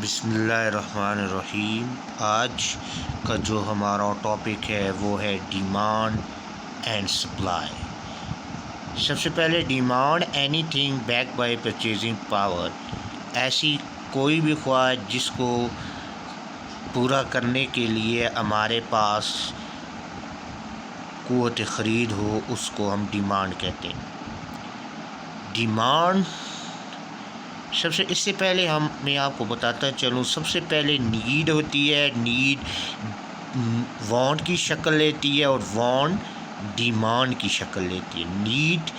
بسم اللہ الرحمن الرحیم۔ آج کا جو ہمارا ٹاپک ہے وہ ہے ڈیمانڈ اینڈ سپلائی۔ سب سے پہلے demand any thing back by purchasing power, ایسی کوئی بھی خواہش جس کو پورا کرنے کے لیے ہمارے پاس قوت خرید ہو، اس کو ہم ڈیمانڈ کہتے ہیں۔ ڈیمانڈ اس سے پہلے میں آپ کو بتاتا چلوں، سب سے پہلے نیڈ ہوتی ہے۔ نیڈ وانٹ کی شکل لیتی ہے اور وانٹ ڈیمانڈ کی شکل لیتی ہے۔ نیڈ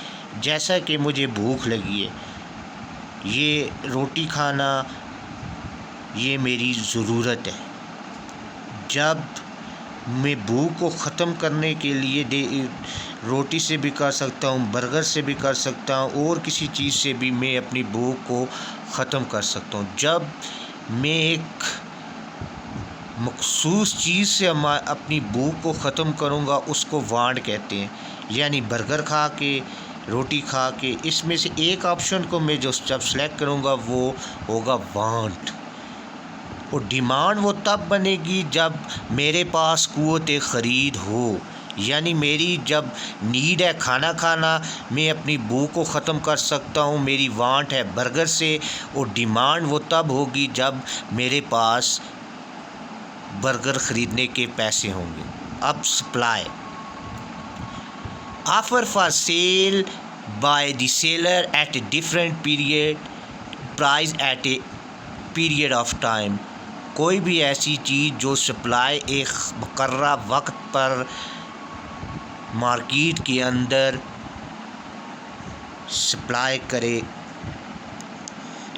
جیسا کہ مجھے بھوک لگی ہے، یہ روٹی کھانا یہ میری ضرورت ہے۔ جب میں بھوک کو ختم کرنے کے لیے روٹی سے بھی کر سکتا ہوں، برگر سے بھی کر سکتا ہوں، اور کسی چیز سے بھی میں اپنی بھوک کو ختم کر سکتا ہوں۔ جب میں ایک مخصوص چیز سے اپنی بھوک کو ختم کروں گا، اس کو وانٹ کہتے ہیں۔ یعنی برگر کھا کے، روٹی کھا کے، اس میں سے ایک آپشن کو میں جب سلیکٹ کروں گا وہ ہوگا وانٹ۔ اور ڈیمانڈ وہ تب بنے گی جب میرے پاس قوت خرید ہو۔ یعنی میری جب نیڈ ہے کھانا کھانا، میں اپنی بھوک کو ختم کر سکتا ہوں، میری وانٹ ہے برگر سے، اور ڈیمانڈ وہ تب ہوگی جب میرے پاس برگر خریدنے کے پیسے ہوں گے۔ اب supply, offer for sale by the seller at a different period, price at a period of time. کوئی بھی ایسی چیز جو سپلائی ایک مقررہ وقت پر مارکیٹ کے اندر سپلائی کرے۔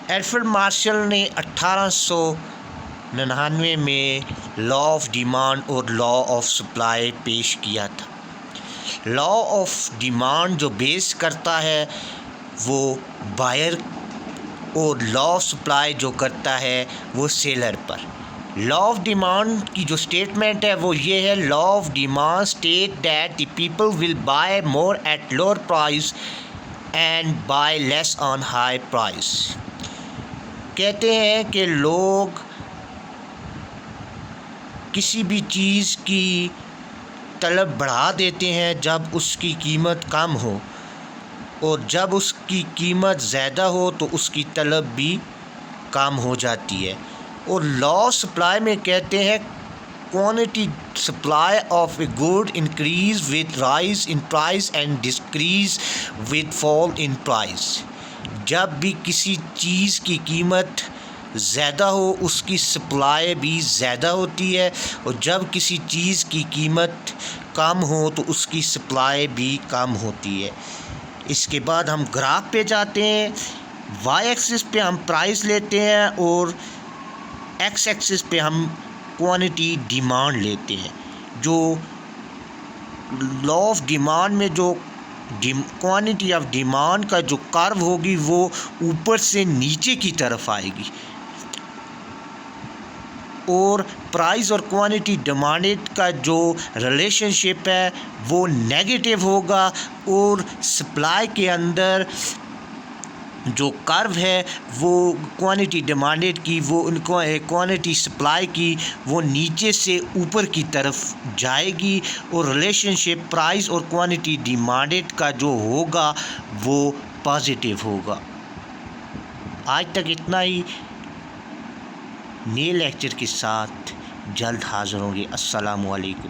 ایلفریڈ مارشل نے 1899 میں لا آف ڈیمانڈ اور لا آف سپلائی پیش کیا تھا۔ لا آف ڈیمانڈ جو بیس کرتا ہے وہ بائر، اور لا آف سپلائی جو کرتا ہے وہ سیلر پر۔ لا آف ڈیمانڈ کی جو اسٹیٹمنٹ ہے وہ یہ ہے: law of demand state that the people will buy more at lower price and buy less on high price. کہتے ہیں کہ لوگ کسی بھی چیز کی طلب بڑھا دیتے ہیں جب اس کی قیمت کم ہو، اور جب اس کی قیمت زیادہ ہو تو اس کی طلب بھی کم ہو جاتی ہے۔ اور لا سپلائی میں کہتے ہیں quantity supply of a good increase with rise in price and decrease with fall in price. جب بھی کسی چیز کی قیمت زیادہ ہو اس کی سپلائی بھی زیادہ ہوتی ہے، اور جب کسی چیز کی قیمت کم ہو تو اس کی سپلائی بھی کم ہوتی ہے۔ اس کے بعد ہم گراف پہ جاتے ہیں۔ وائی ایکسس پہ ہم پرائز لیتے ہیں اور ایکس ایکسس پہ ہم کوانٹٹی ڈیمانڈ لیتے ہیں۔ جو لا آف ڈیمانڈ میں جو کوانٹٹی آف ڈیمانڈ کا جو کرو ہوگی وہ اوپر سے نیچے کی طرف آئے گی، اور پرائز اور کوانٹٹی ڈیمانڈ کا جو ریلیشن شپ ہے وہ نیگیٹو ہوگا، اور سپلائی کے اندر جو کرو ہے وہ کوانٹٹی ڈیمانڈ کی، وہ کوانٹٹی سپلائی کی وہ نیچے سے اوپر کی طرف جائے گی، اور ریلیشن شپ پرائز اور کوانٹٹی ڈیمانڈ کا جو ہوگا وہ پازیٹیو ہوگا۔ آج تک اتنا ہی، نئے لیکچر کے ساتھ جلد حاضر ہوں گے۔ السلام علیکم۔